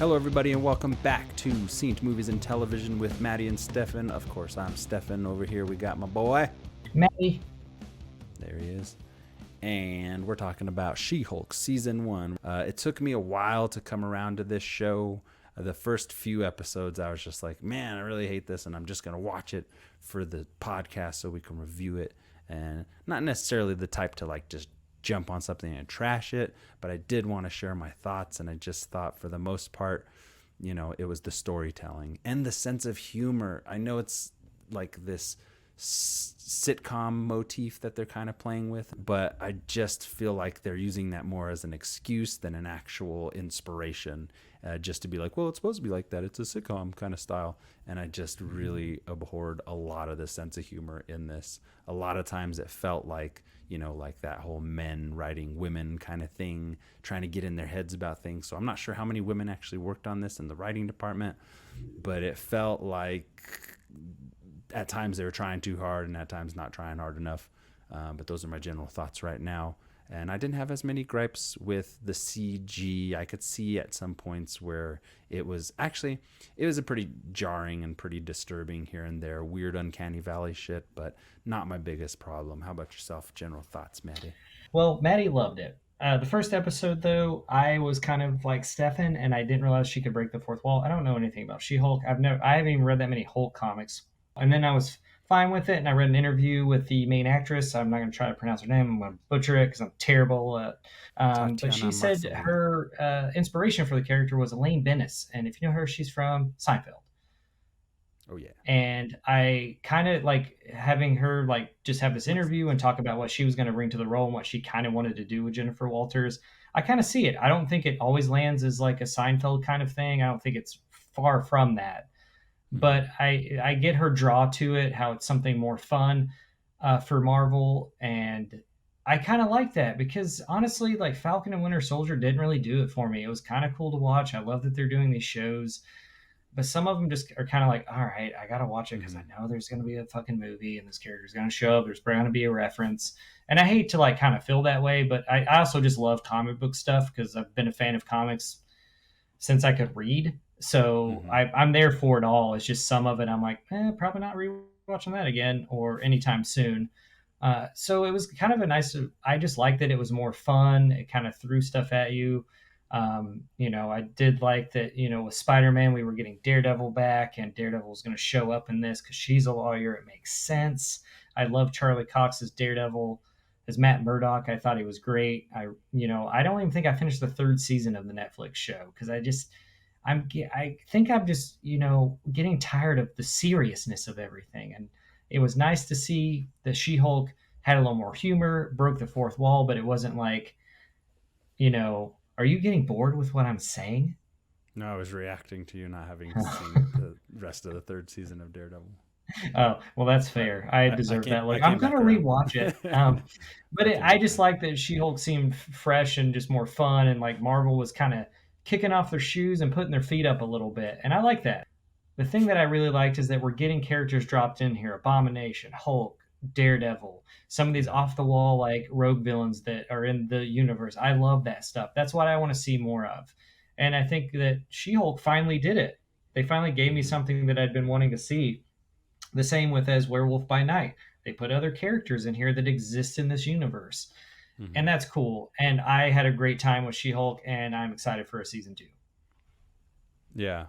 Hello, everybody, and welcome back to Seen Movies and Television with Matty and Stephen. Of course, I'm Stephen. Over here, we got my boy, Matty. There he is. And we're talking about She-Hulk Season 1. It took me a while to come around to this show. The first few episodes, I was just like, man, I really hate this, and I'm just going to watch it for the podcast so we can review it. And not necessarily the type to like just jump on something and trash it, but I did want to share my thoughts, and I just thought for the most part, you know, it was the storytelling and the sense of humor. I know it's like this sitcom motif that they're kind of playing with, but I just feel like they're using that more as an excuse than an actual inspiration, just to be like, well, it's supposed to be like that, it's a sitcom kind of style. And I just really abhorred a lot of the sense of humor in this. A lot of times it felt like, you know, like that whole men writing women kind of thing, trying to get in their heads about things. So I'm not sure how many women actually worked on this in the writing department, but it felt like at times they were trying too hard and at times not trying hard enough. But those are my general thoughts right now. And I didn't have as many gripes with the CG. I could see at some points where it was a pretty jarring and pretty disturbing here and there. Weird uncanny valley shit, but not my biggest problem. How about yourself? General thoughts, Matty? Well, Matty loved it. The first episode, though, I was kind of like Stefan, and I didn't realize she could break the fourth wall. I don't know anything about She-Hulk. I haven't even read that many Hulk comics. And then I was fine with it, and I read an interview with the main actress. I'm not going to try to pronounce her name. I'm going to butcher it because I'm terrible at but she said her inspiration for the character was Elaine Bennis. And if you know her, she's from Seinfeld. Oh, yeah. And I kind of like having her like just have this interview and talk about what she was going to bring to the role and what she kind of wanted to do with Jennifer Walters. I kind of see it. I don't think it always lands as like a Seinfeld kind of thing. I don't think it's far from that. But I get her draw to it, how it's something more fun for Marvel. And I kind of like that because honestly, like Falcon and Winter Soldier didn't really do it for me. It was kind of cool to watch. I love that they're doing these shows. But some of them just are kind of like, all right, I got to watch it because I know there's going to be a fucking movie and this character's going to show up. There's going to be a reference. And I hate to like kind of feel that way, but I also just love comic book stuff because I've been a fan of comics since I could read. So I'm there for it all. It's just some of it I'm like, probably not rewatching that again or anytime soon. So it was kind of a nice, I just liked that it was more fun. It kind of threw stuff at you. You know, I did like that, you know, with Spider-Man, we were getting Daredevil back and Daredevil was going to show up in this because she's a lawyer. It makes sense. I love Charlie Cox's Daredevil as Matt Murdock. I thought he was great. I don't even think I finished the third season of the Netflix show because I think I'm just, you know, getting tired of the seriousness of everything. And it was nice to see that She-Hulk had a little more humor, broke the fourth wall, but it wasn't like, you know, are you getting bored with what I'm saying? No, I was reacting to you not having seen the rest of the third season of Daredevil. Oh, well, that's fair. I deserve that look. I'm going to rewatch it. But I just like that She-Hulk seemed fresh and just more fun. And like Marvel was kind of kicking off their shoes and putting their feet up a little bit. And I like that. The thing that I really liked is that we're getting characters dropped in here. Abomination, Hulk, Daredevil, some of these off the wall, like rogue villains that are in the universe. I love that stuff. That's what I want to see more of. And I think that She-Hulk finally did it. They finally gave me something that I'd been wanting to see. The same with as Werewolf by Night. They put other characters in here that exist in this universe. And that's cool. And I had a great time with She-Hulk, and I'm excited for a season 2. Yeah,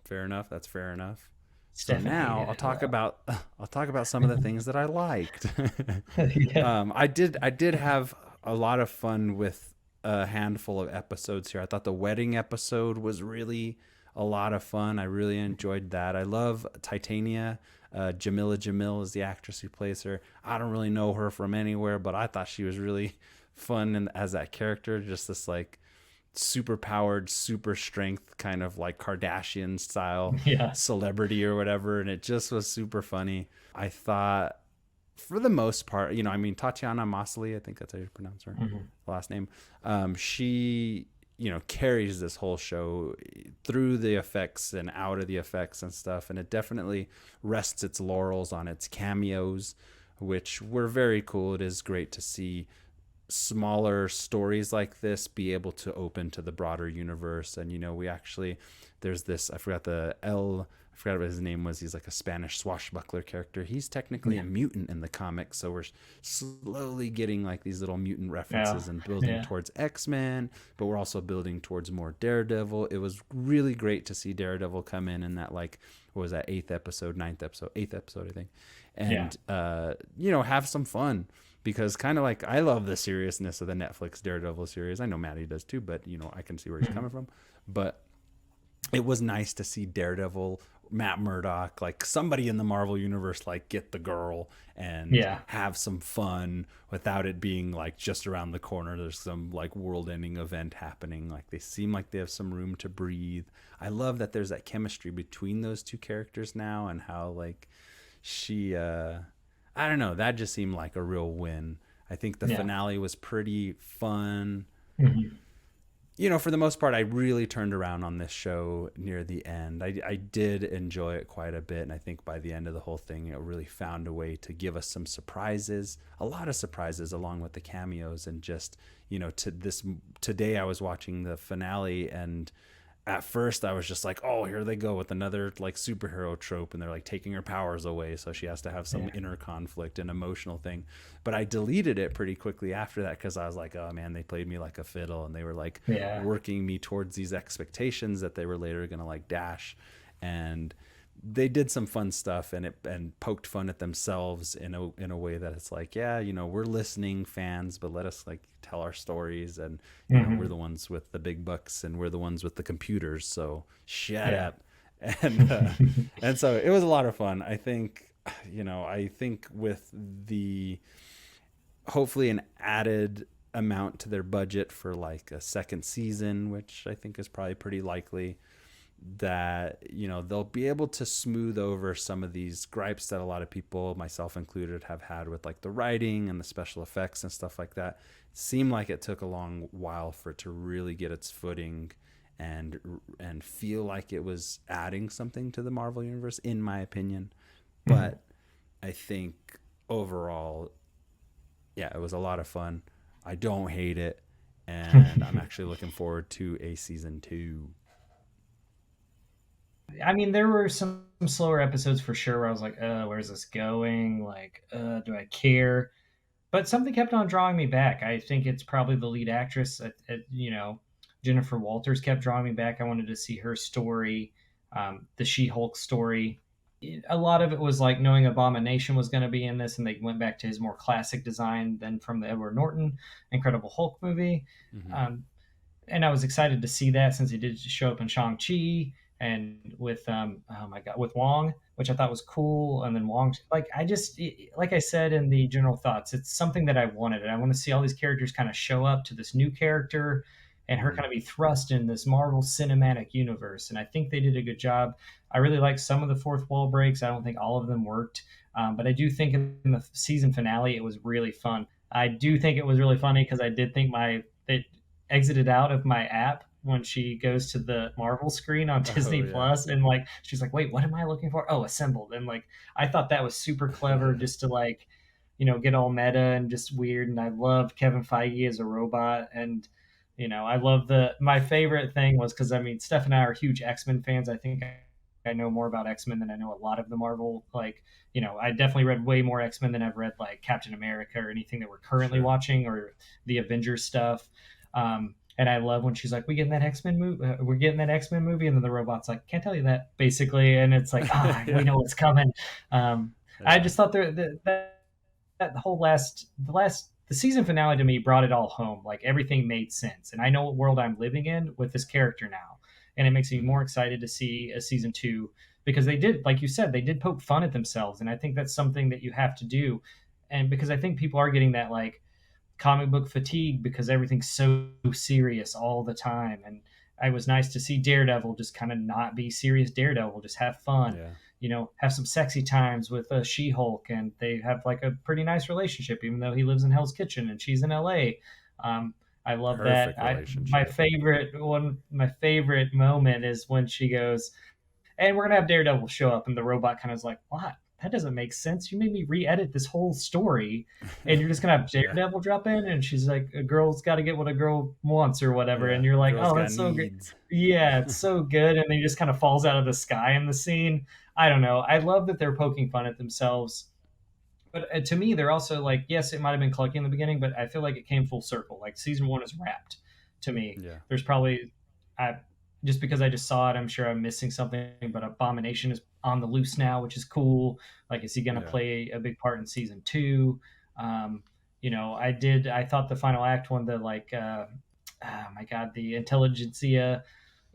fair enough. That's fair enough. So Stephanie now I'll talk about some of the things that I liked. Yeah. I did have a lot of fun with a handful of episodes here. I thought the wedding episode was really a lot of fun. I really enjoyed that. I love Titania. Jamila Jamil is the actress who plays her. I don't really know her from anywhere, but I thought she was really fun as that character. Just this like super powered, super strength kind of like Kardashian style celebrity or whatever. And it just was super funny. I thought for the most part, you know, I mean, Tatiana Maslany, I think that's how you pronounce her last name. She, you know, carries this whole show through the effects and out of the effects and stuff. And it definitely rests its laurels on its cameos, which were very cool. It is great to see smaller stories like this be able to open to the broader universe. And we actually, there's this, I forgot what his name was. He's like a Spanish swashbuckler character. He's technically a mutant in the comics, so we're slowly getting like these little mutant references and building towards X-Men, but we're also building towards more Daredevil. It was really great to see Daredevil come in that, like, what was that, eighth episode, I think, and have some fun. Because kind of like, I love the seriousness of the Netflix Daredevil series. I know Matty does too, but I can see where he's coming from. But it was nice to see Daredevil, Matt Murdock, like somebody in the Marvel universe, like get the girl and have some fun without it being like just around the corner. There's some like world-ending event happening. Like they seem like they have some room to breathe. I love that there's that chemistry between those two characters now, and how like she, I don't know, that just seemed like a real win. I think the finale was pretty fun. For the most part, I really turned around on this show near the end. I did enjoy it quite a bit, and I think by the end of the whole thing, it really found a way to give us some surprises, a lot of surprises, along with the cameos. And just, today I was watching the finale, and at first I was just like, oh, here they go with another like superhero trope, and they're like taking her powers away, so she has to have some inner conflict and emotional thing. But I deleted it pretty quickly after that, because I was like, oh man, they played me like a fiddle, and they were like working me towards these expectations that they were later gonna like dash. And they did some fun stuff, and poked fun at themselves in a way that it's like, we're listening, fans, but let us like tell our stories, and we're the ones with the big bucks, and we're the ones with the computers, so shut up. And so it was a lot of fun. I think with the, hopefully an added amount to their budget for like a second season, which I think is probably pretty likely, that they'll be able to smooth over some of these gripes that a lot of people, myself included, have had with like the writing and the special effects and stuff like that. It seemed like it took a long while for it to really get its footing and feel like it was adding something to the Marvel universe, in my opinion. But I think overall, it was a lot of fun. I don't hate it, and I'm actually looking forward to a season 2. I mean, there were some slower episodes for sure where I was like, where's this going? Like, do I care? But something kept on drawing me back. I think it's probably the lead actress, Jennifer Walters, kept drawing me back. I wanted to see her story, the She-Hulk story. A lot of it was like knowing Abomination was going to be in this, and they went back to his more classic design than from the Edward Norton Incredible Hulk movie. And I was excited to see that, since he did show up in Shang-Chi, and with with Wong, which I thought was cool. And then Wong, like I said in the general thoughts, it's something that I wanted, and I want to see all these characters kind of show up to this new character, and her kind of be thrust in this Marvel Cinematic Universe. And I think they did a good job. I really like some of the fourth wall breaks. I don't think all of them worked, but I do think in the season finale it was really fun. I do think it was really funny, because I did think it exited out of my app when she goes to the Marvel screen on Disney Plus, and like she's like, wait, what am I looking for? Oh, assembled. And like I thought that was super clever, just to like, get all meta and just weird. And I love Kevin Feige as a robot. And I love my favorite thing was, because I mean, Steph and I are huge X-Men fans. I think I know more about X-Men than I know a lot of the Marvel, like, I definitely read way more X-Men than I've read like Captain America or anything that we're currently watching, or the Avengers stuff. And I love when she's like, we're getting that X-Men movie, and then the robot's like, can't tell you that, basically. And it's like, we know what's coming. I just thought that the season finale to me brought it all home. Like everything made sense, and I know what world I'm living in with this character now, and it makes me more excited to see a season 2, because they did, like you said, they did poke fun at themselves, and I think that's something that you have to do. And because I think people are getting that like comic book fatigue, because everything's so serious all the time. And it was nice to see Daredevil just kind of not be serious Daredevil, just have fun, have some sexy times with She-Hulk, and they have like a pretty nice relationship, even though he lives in Hell's Kitchen and she's in LA. I love that. My favorite moment is when she goes, and we're gonna have Daredevil show up, and the robot kind of is like, what? that doesn't make sense. You made me re-edit this whole story, and you're just gonna have Yeah. Daredevil drop in, and she's like, a girl's got to get what a girl wants or whatever, Yeah. and you're like, Girls oh, got that's so great. needs. Yeah, it's so good, and then he just kind of falls out of the sky in the scene. I don't know. I love that they're poking fun at themselves. But to me, they're also like, yes, it might have been clunky in the beginning, but I feel like it came full circle. Like season one is wrapped to me. Yeah. There's probably, I just because I just saw it, I'm sure I'm missing something. But Abomination is on the loose now, which is cool. Like, is he going to Yeah. play a big part in season two? Um, I thought the final act one, the like, oh my god, the intelligentsia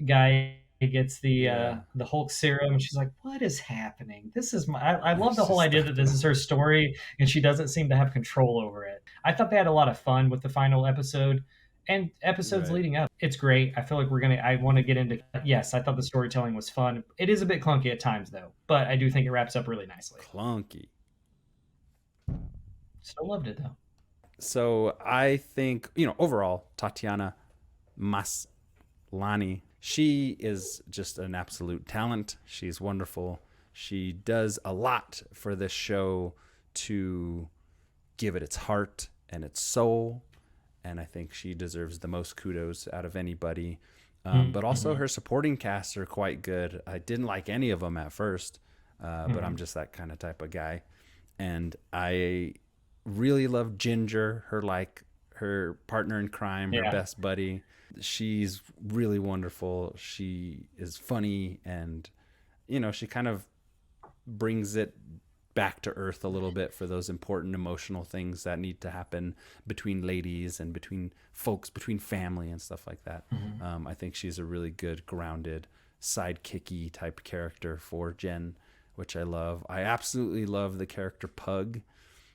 guy gets Yeah. the Hulk serum, and she's like, "What is happening? This is my." I love the It's whole just idea stuck that to this him. is her story, and she doesn't seem to have control over it. I thought they had a lot of fun with the final episode and episodes Right. leading up. It's great. I feel like we're gonna. I want to get into. Yes, I thought the storytelling was fun. It is a bit clunky at times, though, but I do think it wraps up really nicely. Clunky. Still loved it though. So I think, overall, Tatiana Maslany, she is just an absolute talent. She's wonderful. She does a lot for this show to give it its heart and its soul. And I think she deserves the most kudos out of anybody. But also, Mm-hmm. her supporting casts are quite good. I didn't like any of them at first, but I'm Mm-hmm. just that kind of type of guy. And I really love Ginger, her partner in crime, her Yeah. best buddy. She's really wonderful. She is funny, and she kind of brings it back to earth a little bit for those important emotional things that need to happen between ladies and between folks, between family and stuff like that. Mm-hmm. I think she's a really good, grounded, sidekicky type character for Jen, which I love. I absolutely love the character Pug.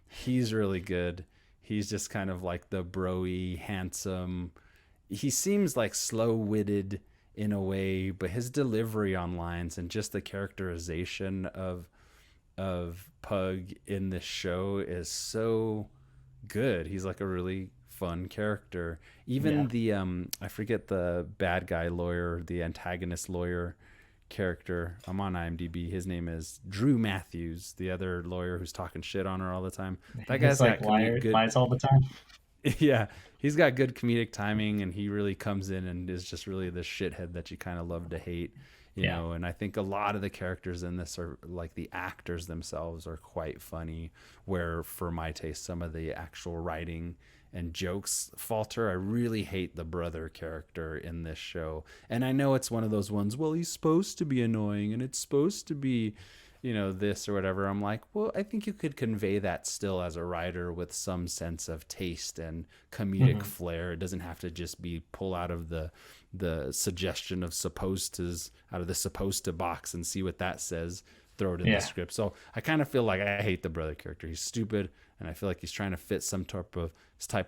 He's really good. He's just kind of like the broy, handsome. He seems like slow-witted in a way, but his delivery on lines and just the characterization of Pug in this show is so good. He's like a really fun character. Yeah. Even the I forget the bad guy lawyer, the antagonist lawyer character. I'm on IMDb. His name is Drew Matthews, the other lawyer who's talking shit on her all the time. That It's guy's like got good. lies all the time. Yeah, he's got good comedic timing, and he really comes in and is just really the shithead that you kind of love to hate, Yeah. And I think a lot of the characters in this are like the actors themselves are quite funny, where for my taste some of the actual writing and jokes falter. I really hate the brother character in this show, and I know it's one of those ones, well, he's supposed to be annoying and it's supposed to be this or whatever. I'm like, well, I think you could convey that still as a writer with some sense of taste and comedic Mm-hmm. flair. It doesn't have to just be pull out of the suggestion of supposed to's out of the supposed to box and see what that says, throw it in the Yeah. script. So I kind of feel like I hate the brother character. He's stupid, and I feel like he's trying to fit some type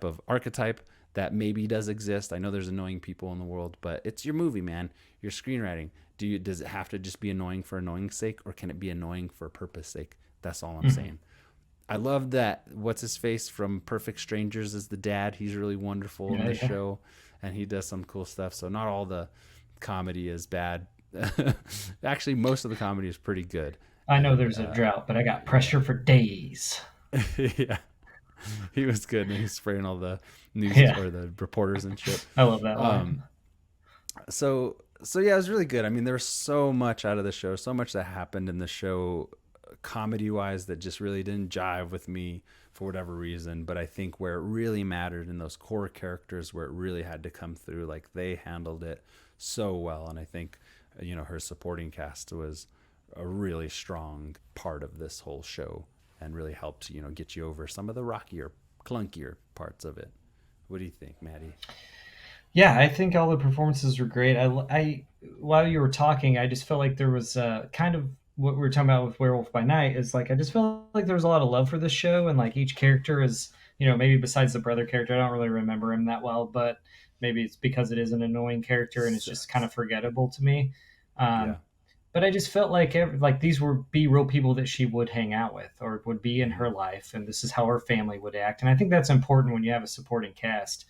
of archetype that maybe does exist. I know there's annoying people in the world, but it's your movie, man. Your screenwriting. Does it have to just be annoying for annoying's sake, or can it be annoying for purpose sake? That's all I'm Mm-hmm. saying. I love that. What's his face from Perfect Strangers is the dad. He's really wonderful in Yeah. the Yeah. show, and he does some cool stuff. So not all the comedy is bad. Actually, most of the comedy is pretty good. I know And there's a drought, but I got yeah, pressure for days. yeah, he was good, and he's spraying all the news Yeah. or the reporters and shit. I love that Um, line. so yeah, it was really good. I mean, there was so much out of the show, so much that happened in the show, comedy wise, that just really didn't jive with me for whatever reason. But I think where it really mattered in those core characters, where it really had to come through, like they handled it so well. And I think her supporting cast was a really strong part of this whole show and really helped get you over some of the rockier, clunkier parts of it. What do you think, Maddie? Yeah, I think all the performances were great. While you were talking, I just felt like there was kind of what we were talking about with Werewolf by Night is like I just felt like there was a lot of love for this show, and like each character is, maybe besides the brother character, I don't really remember him that well, but maybe it's because it is an annoying character and it's just kind Sucks. of forgettable to me. Yeah. Um, but I just felt like like these would be real people that she would hang out with or would be in Mm-hmm. her life, and this is how her family would act. And I think that's important when you have a supporting cast.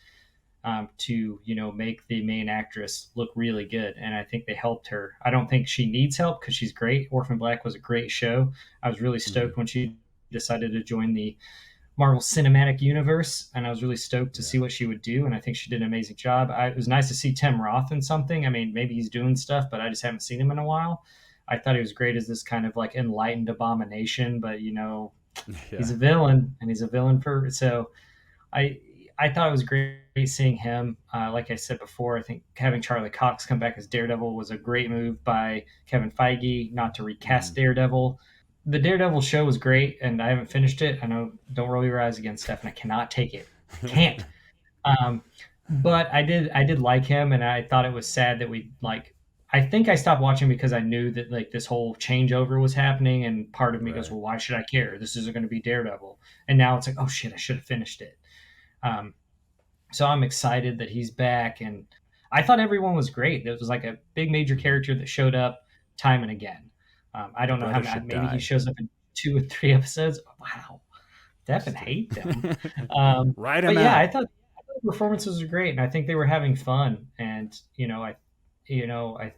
to make the main actress look really good, and I think they helped her. I don't think she needs help because she's great. Orphan Black was a great show. I was really Hmm. stoked when she decided to join the Marvel Cinematic Universe, and I was really stoked to Yeah. see what she would do. And I think she did an amazing job. It was nice to see Tim Roth in something. I mean, maybe he's doing stuff, but I just haven't seen him in a while. I thought he was great as this kind of like enlightened abomination, but he's Yeah. a villain, and he's a villain for so. I I thought it was great seeing him. Like I said before, I think having Charlie Cox come back as Daredevil was a great move by Kevin Feige not to recast Hmm. Daredevil. The Daredevil show was great, and I haven't finished it. I know, don't roll your eyes again, Steph, and I cannot take it. I can't. Um, but I did like him, and I thought it was sad that we like. I think I stopped watching because I knew that like this whole changeover was happening, and part of me goes, Right. "Well, why should I care? This isn't going to be Daredevil." And now it's like, "Oh shit, I should have finished it." Um, so I'm excited that he's back, and I thought everyone was great. There was like a big major Hmm. character that showed up time and again. I The don't know how brother many. should Maybe he die. shows up in 2 or 3 episodes. Wow, Just Stephen kidding. hate them. Write him But yeah, out. I thought the performances were great, and I think they were having fun. And I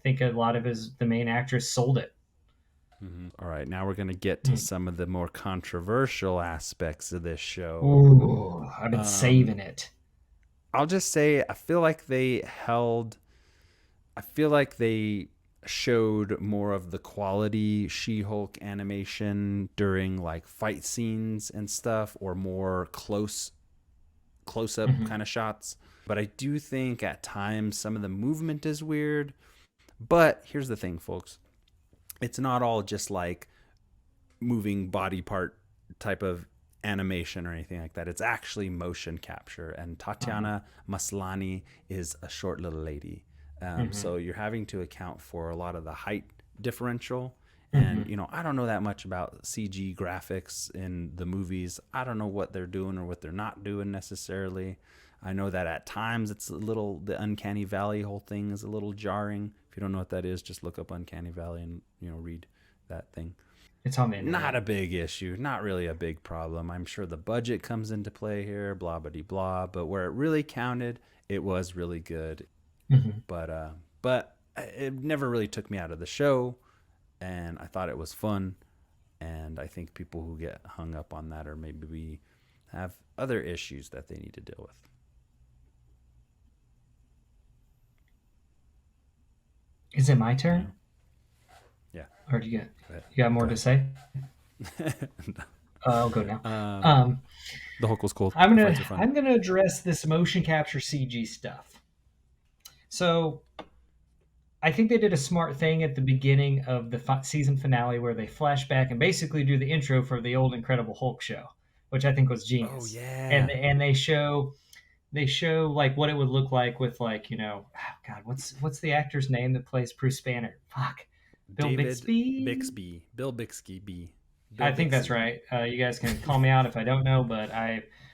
think a lot of the main actress sold it. Mhm. All right, now we're going to get to Mm. some of the more controversial aspects of this show. Ooh, I've been Um, saving it. I'll just say I feel like they showed more of the quality She-Hulk animation during like fight scenes and stuff, or more close up Hmm. kind of shots. But I do think at times some of the movement is weird. But here's the thing, folks. It's not all just like moving body part type of animation or anything like that. It's actually motion capture. And Uh-huh. Tatiana Maslany is a short little lady. Hmm. So you're having to account for a lot of the height differential. And, Hmm. I don't know that much about CG graphics in the movies. I don't know what they're doing or what they're not doing necessarily. I know that at times the Uncanny Valley whole thing is a little jarring. If you don't know what that is, just look up Uncanny Valley and, read that thing. It's on the Not internet. a big issue, not really a big problem. I'm sure the budget comes into play here, blah blah blah. But where it really counted, it was really good. Hmm. But it never really took me out of the show, and I thought it was fun. And I think people who get hung up on that, or maybe we have other issues that they need to deal with. Is it my Yeah, turn, yeah. or do Go ahead. you got Go more to say? ahead. I'll go now. um, Um, the Hulk was cool. I'm The gonna fights are fun. I'm gonna address this motion capture CG stuff. So I think they did a smart thing at the beginning of the season finale where they flash back and basically do the intro for the old Incredible Hulk show, which I think was Oh genius. And yeah, they show like what it would look like with like oh God, what's the actor's name that plays Bruce Banner? Fuck, Bill David Bixby. Bixby, Bill Bixby, Bill I think that's Bixby, right. You guys can call me out if I don't know, but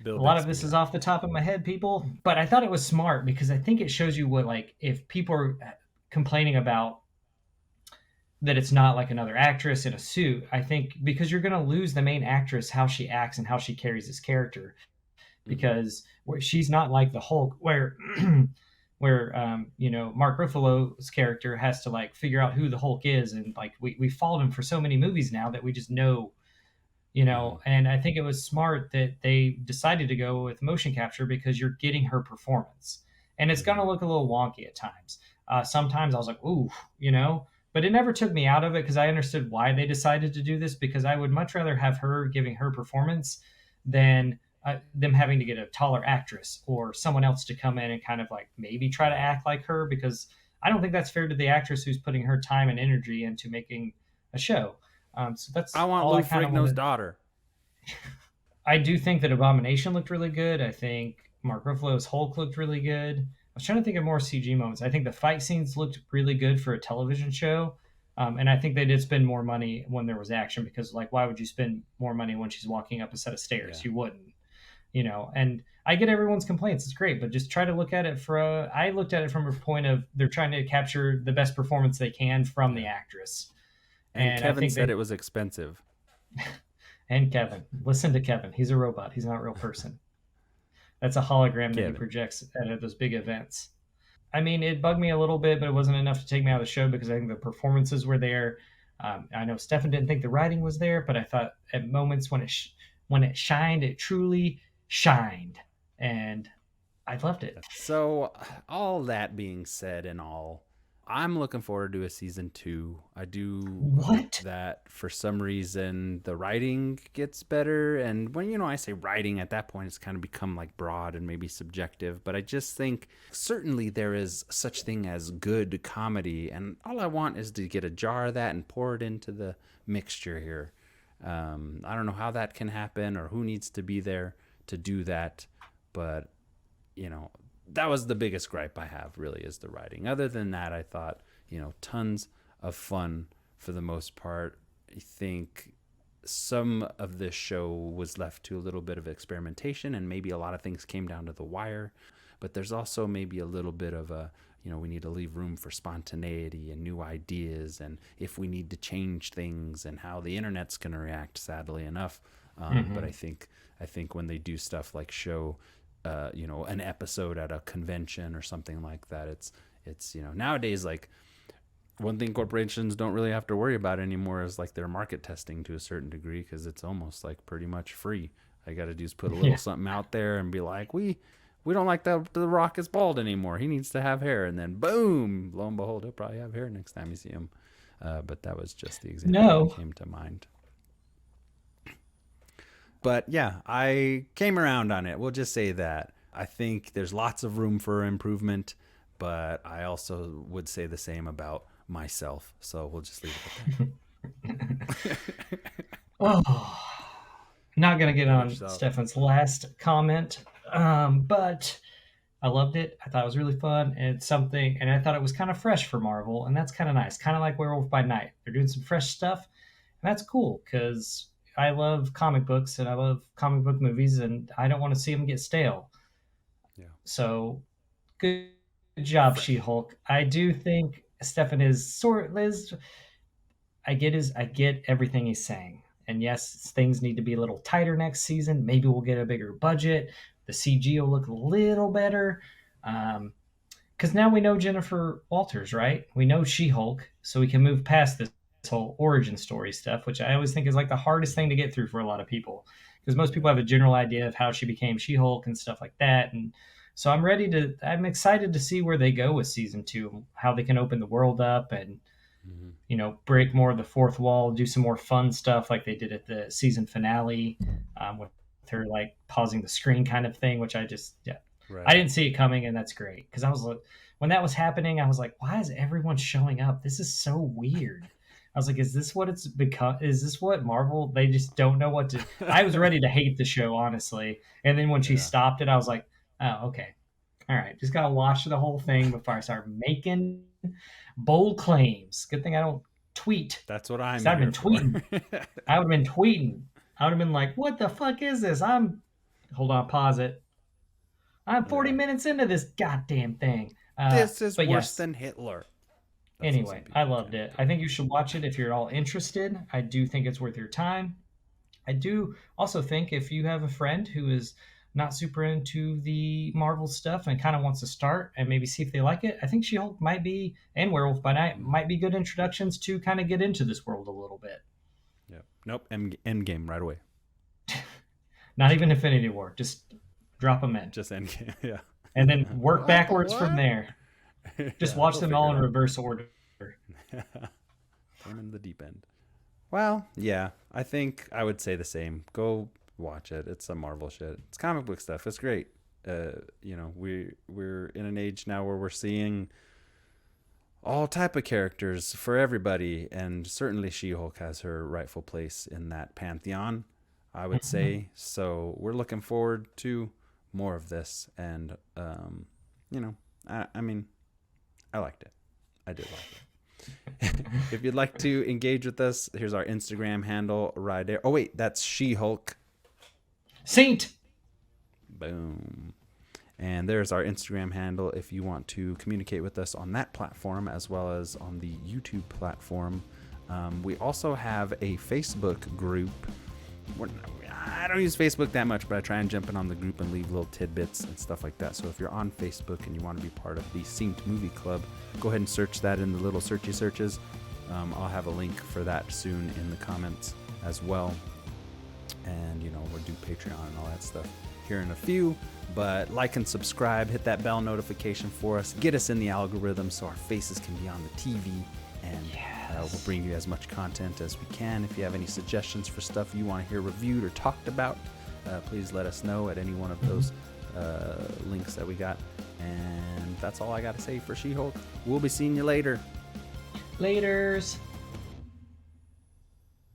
Bill a lot of Bixby. this is Yeah. off the top of my head, people. But I thought it was smart because I think it shows you what like if people are complaining about that it's not like another actress in a suit. I think because you're going to lose the main actress, how she acts and how she carries this character, Mm-hmm. because she's not like the Hulk, where where Mark Ruffalo's character has to like figure out who the Hulk is, and like we followed him for so many movies now that we just know. Mm-hmm. And I think it was smart that they decided to go with motion capture because you're getting her performance, and it's going Mm-hmm. to look a little wonky at times. Sometimes I was like, ooh, but it never took me out of it because I understood why they decided to do this, because I would much rather have her giving her performance than them having to get a taller actress or someone else to come in and kind of like maybe try to Right. act like her, because I don't think that's fair to the actress who's putting her time and energy into making a show. So I that's want all I Lou kind of Ferrigno's wanted. daughter. I do think that Abomination looked really good. I think Mark Ruffalo's Hulk looked really good. I was trying to think of more CG moments. I think the fight scenes looked really good for a television show. And I think they did spend more money when there was action, because, like, why would you spend more money when she's walking up a set of stairs? Yeah. You wouldn't. And I get everyone's complaints. It's great, but just try to look at it I looked at it from a point of they're trying to capture the best performance they can from the Yeah. actress. And And I Kevin think said they, it was expensive. and Kevin, listen to Kevin. He's a robot. He's not a real person. That's a hologram that he Kevin. projects at those big events. I mean, it bugged me a little bit, but it wasn't enough to take me out of the show because I think the performances were there. I know Stefan didn't think the writing was there, but I thought at moments when it shined, it truly shined, and I loved it. So, all that being said, and all, I'm looking forward to a season 2. I do hope What? that for some reason the writing gets better. And when, I say writing, at that point, it's kind of become like broad and maybe subjective. But I just think certainly there is such thing as good comedy. And all I want is to get a jar of that and pour it into the mixture here. I don't know how that can happen or who needs to be there to do that. But, that was the biggest gripe I have, really, is the writing. Other than that, I thought, tons of fun for the most part. I think some of this show was left to a little bit of experimentation, and maybe a lot of things came down to the wire. But there's also maybe a little bit of we need to leave room for spontaneity and new ideas, and if we need to change things, and how the internet's going to react, sadly enough. But I think when they do stuff like show an episode at a convention or something like that, it's nowadays, like, one thing corporations don't really have to worry about anymore is like their market testing to a certain degree, because it's almost like pretty much free. I got to do is put a little something out there and be like, we don't like the Rock is bald anymore, he needs to have hair, and then boom, lo and behold, he'll probably have hair next time you see him. But that was just the example that came to mind. But yeah, I came around on it. We'll just say that. I think there's lots of room for improvement, but I also would say the same about myself. So we'll just leave it at that. Oh, not going to get on Stefan's last comment, but I loved it. I thought it was really fun, and it's something, and I thought it was kind of fresh for Marvel, and that's kind of nice. Kind of like Werewolf by Night. They're doing some fresh stuff, and that's cool because I love comic books and I love comic book movies, and I don't want to see them get stale. Yeah. So good job, She-Hulk. I do think Stefan is I get everything he's saying. And yes, things need to be a little tighter next season. Maybe we'll get a bigger budget. The CG will look a little better. Because now we know Jennifer Walters, right? We know She-Hulk, so we can move past this whole origin story stuff, which I always think is like the hardest thing to get through for a lot of people, because most people have a general idea of how she became She-Hulk and stuff like that. And so I'm excited to see where they go with season 2, how they can open the world up and break more of the fourth wall, do some more fun stuff like they did at the season finale, with her like pausing the screen kind of thing, which I didn't see it coming, and that's great, because I was like, when that was happening, I was like, why is everyone showing up? This is so weird. I was like, is this what it's become? Is this what Marvel, they just don't know what to... I was ready to hate the show, honestly. And then when she stopped it, I was like, oh, okay. All right. Just got to watch the whole thing before I start making bold claims. Good thing I don't tweet. That's what I'm I've been tweeting. For. I would have been tweeting. I would have been like, what the fuck is this? Hold on, pause it. I'm 40 minutes into this goddamn thing. This is worse than Hitler. Anyway, I loved it. I think you should watch it if you're at all interested. I do think it's worth your time. I do also think if you have a friend who is not super into the Marvel stuff and kind of wants to start and maybe see if they like it, I think She-Hulk might be, and Werewolf by Night might be good introductions to kind of get into this world a little bit. Yeah. Nope. Endgame right away. Not even Infinity War. Just drop them in. Just Endgame. Yeah. And then work backwards from there. Just watch them all in reverse order. I'm in the deep end. Well, yeah, I think I would say the same. Go watch it. It's some Marvel shit. It's comic book stuff. It's great. We're in an age now where we're seeing all type of characters for everybody, and certainly She-Hulk has her rightful place in that pantheon, I would say. So we're looking forward to more of this, and I mean, I liked it. I did like it. If you'd like to engage with us, here's our Instagram handle right there. Oh wait, that's She-Hulk Saint. Boom. And there's our Instagram handle if you want to communicate with us on that platform, as well as on the YouTube platform. We also have a Facebook group. I don't use Facebook that much, but I try and jump in on the group and leave little tidbits and stuff like that. So if you're on Facebook and you want to be part of the Synced Movie Club, go ahead and search that in the little searchy searches. I'll have a link for that soon in the comments as well. And, we'll do Patreon and all that stuff here in a few. But like and subscribe, hit that bell notification for us, get us in the algorithm so our faces can be on the TV, and we'll bring you as much content as we can. If you have any suggestions for stuff you want to hear reviewed or talked about, please let us know at any one of those links that we got. And that's all I got to say for She-Hulk. We'll be seeing you later. Laters.